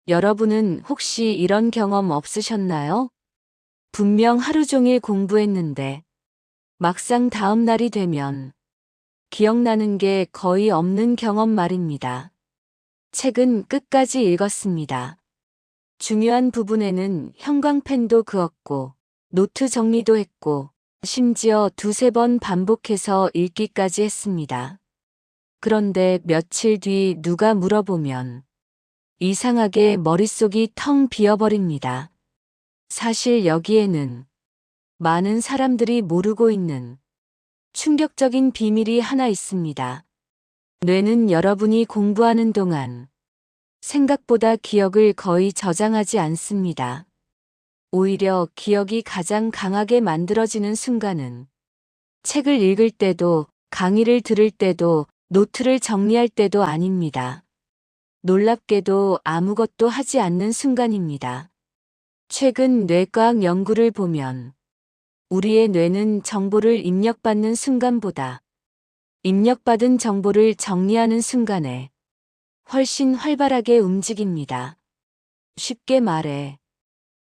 여러분은 혹시 이런 경험 없으셨나요? 분명 하루 종일 공부했는데 막상 다음 날이 되면 기억나는 게 거의 없는 경험 말입니다. 책은 끝까지 읽었습니다. 중요한 부분에는 형광펜도 그었고 노트 정리도 했고 심지어 두세 번 반복해서 읽기까지 했습니다. 그런데 며칠 뒤 누가 물어보면 이상하게 머릿속이 텅 비어버립니다. 사실 여기에는 많은 사람들이 모르고 있는 충격적인 비밀이 하나 있습니다. 뇌는 여러분이 공부하는 동안 생각보다 기억을 거의 저장하지 않습니다. 오히려 기억이 가장 강하게 만들어지는 순간은 책을 읽을 때도, 강의를 들을 때도, 노트를 정리할 때도 아닙니다. 놀랍게도 아무것도 하지 않는 순간입니다. 최근 뇌과학 연구를 보면 우리의 뇌는 정보를 입력받는 순간보다 입력받은 정보를 정리하는 순간에 훨씬 활발하게 움직입니다. 쉽게 말해,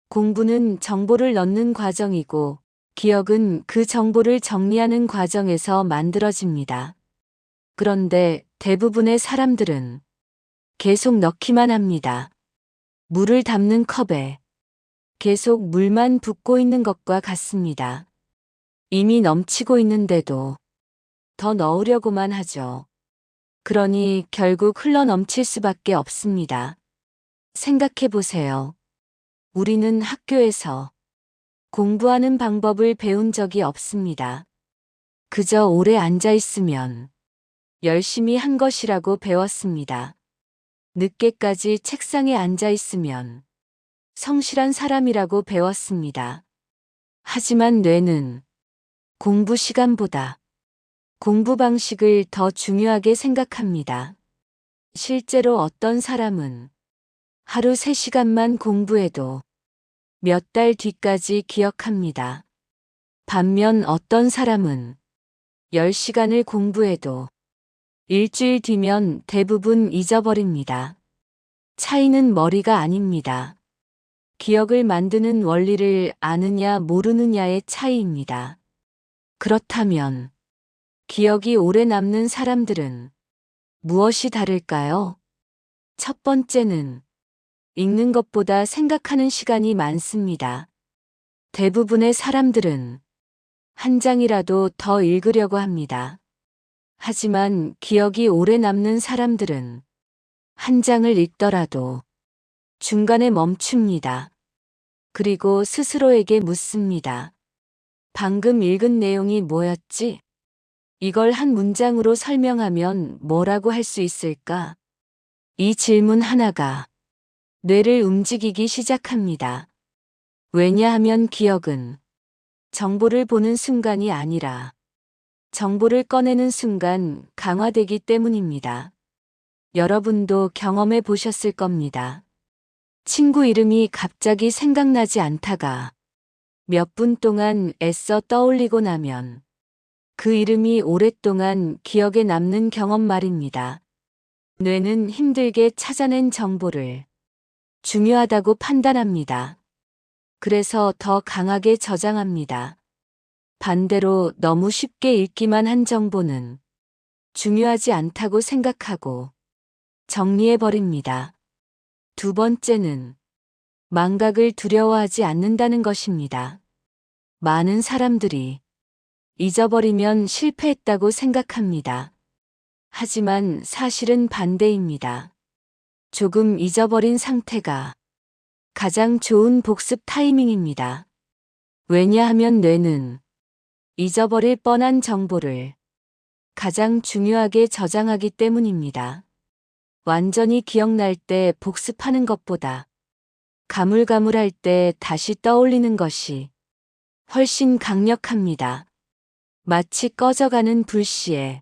공부는 정보를 넣는 과정이고 기억은 그 정보를 정리하는 과정에서 만들어집니다. 그런데 대부분의 사람들은 계속 넣기만 합니다. 물을 담는 컵에 계속 물만 붓고 있는 것과 같습니다. 이미 넘치고 있는데도 더 넣으려고만 하죠. 그러니 결국 흘러 넘칠 수밖에 없습니다. 생각해 보세요. 우리는 학교에서 공부하는 방법을 배운 적이 없습니다. 그저 오래 앉아 있으면 열심히 한 것이라고 배웠습니다. 늦게까지 책상에 앉아 있으면 성실한 사람이라고 배웠습니다. 하지만 뇌는 공부 시간보다 공부 방식을 더 중요하게 생각합니다. 실제로 어떤 사람은 하루 3시간만 공부해도 몇 달 뒤까지 기억합니다. 반면 어떤 사람은 10시간을 공부해도 일주일 뒤면 대부분 잊어버립니다. 차이는 머리가 아닙니다. 기억을 만드는 원리를 아느냐 모르느냐의 차이입니다. 그렇다면 기억이 오래 남는 사람들은 무엇이 다를까요? 첫 번째는 읽는 것보다 생각하는 시간이 많습니다. 대부분의 사람들은 한 장이라도 더 읽으려고 합니다. 하지만 기억이 오래 남는 사람들은 한 장을 읽더라도 중간에 멈춥니다. 그리고 스스로에게 묻습니다. 방금 읽은 내용이 뭐였지? 이걸 한 문장으로 설명하면 뭐라고 할 수 있을까? 이 질문 하나가 뇌를 움직이기 시작합니다. 왜냐하면 기억은 정보를 보는 순간이 아니라 정보를 꺼내는 순간 강화되기 때문입니다. 여러분도 경험해 보셨을 겁니다. 친구 이름이 갑자기 생각나지 않다가 몇 분 동안 애써 떠올리고 나면 그 이름이 오랫동안 기억에 남는 경험 말입니다. 뇌는 힘들게 찾아낸 정보를 중요하다고 판단합니다. 그래서 더 강하게 저장합니다. 반대로 너무 쉽게 읽기만 한 정보는 중요하지 않다고 생각하고 정리해버립니다. 두 번째는 망각을 두려워하지 않는다는 것입니다. 많은 사람들이 잊어버리면 실패했다고 생각합니다. 하지만 사실은 반대입니다. 조금 잊어버린 상태가 가장 좋은 복습 타이밍입니다. 왜냐하면 뇌는 잊어버릴 뻔한 정보를 가장 중요하게 저장하기 때문입니다. 완전히 기억날 때 복습하는 것보다 가물가물할 때 다시 떠올리는 것이 훨씬 강력합니다. 마치 꺼져가는 불씨에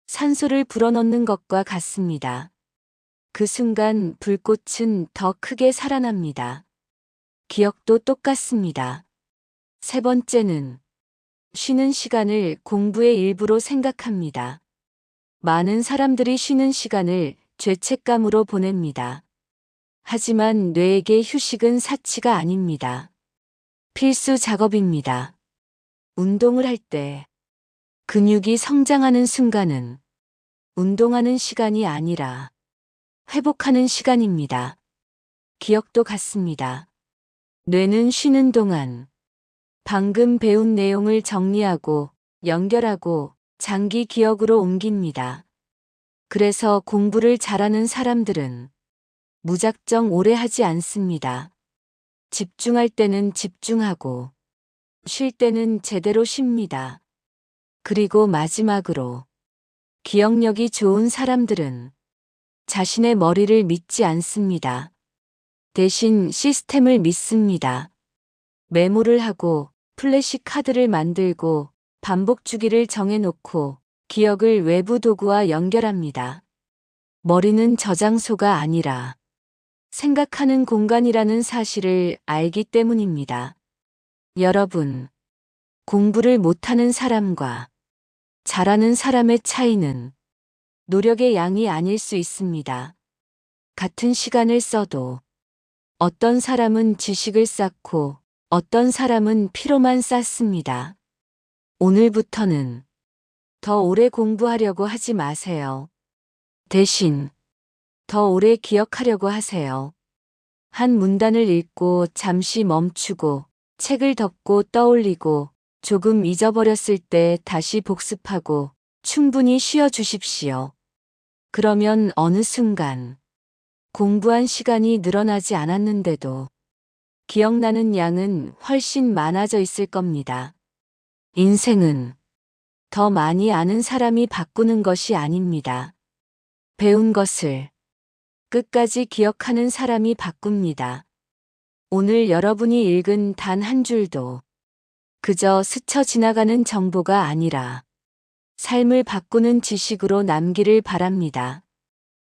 산소를 불어넣는 것과 같습니다. 그 순간 불꽃은 더 크게 살아납니다. 기억도 똑같습니다. 세 번째는 쉬는 시간을 공부의 일부로 생각합니다. 많은 사람들이 쉬는 시간을 죄책감으로 보냅니다. 하지만 뇌에게 휴식은 사치가 아닙니다. 필수 작업입니다. 운동을 할 때 근육이 성장하는 순간은 운동하는 시간이 아니라 회복하는 시간입니다. 기억도 같습니다. 뇌는 쉬는 동안 방금 배운 내용을 정리하고 연결하고 장기 기억으로 옮깁니다. 그래서 공부를 잘하는 사람들은 무작정 오래 하지 않습니다. 집중할 때는 집중하고 쉴 때는 제대로 쉽니다. 그리고 마지막으로 기억력이 좋은 사람들은 자신의 머리를 믿지 않습니다. 대신 시스템을 믿습니다. 메모를 하고 플래시 카드를 만들고 반복 주기를 정해놓고 기억을 외부 도구와 연결합니다. 머리는 저장소가 아니라 생각하는 공간이라는 사실을 알기 때문입니다. 여러분, 공부를 못하는 사람과 잘하는 사람의 차이는 노력의 양이 아닐 수 있습니다. 같은 시간을 써도 어떤 사람은 지식을 쌓고 어떤 사람은 피로만 쌓습니다. 오늘부터는 더 오래 공부하려고 하지 마세요. 대신 더 오래 기억하려고 하세요. 한 문단을 읽고 잠시 멈추고 책을 덮고 떠올리고 조금 잊어버렸을 때 다시 복습하고 충분히 쉬어 주십시오. 그러면 어느 순간 공부한 시간이 늘어나지 않았는데도 기억나는 양은 훨씬 많아져 있을 겁니다. 인생은 더 많이 아는 사람이 바꾸는 것이 아닙니다. 배운 것을 끝까지 기억하는 사람이 바꿉니다. 오늘 여러분이 읽은 단 한 줄도 그저 스쳐 지나가는 정보가 아니라 삶을 바꾸는 지식으로 남기를 바랍니다.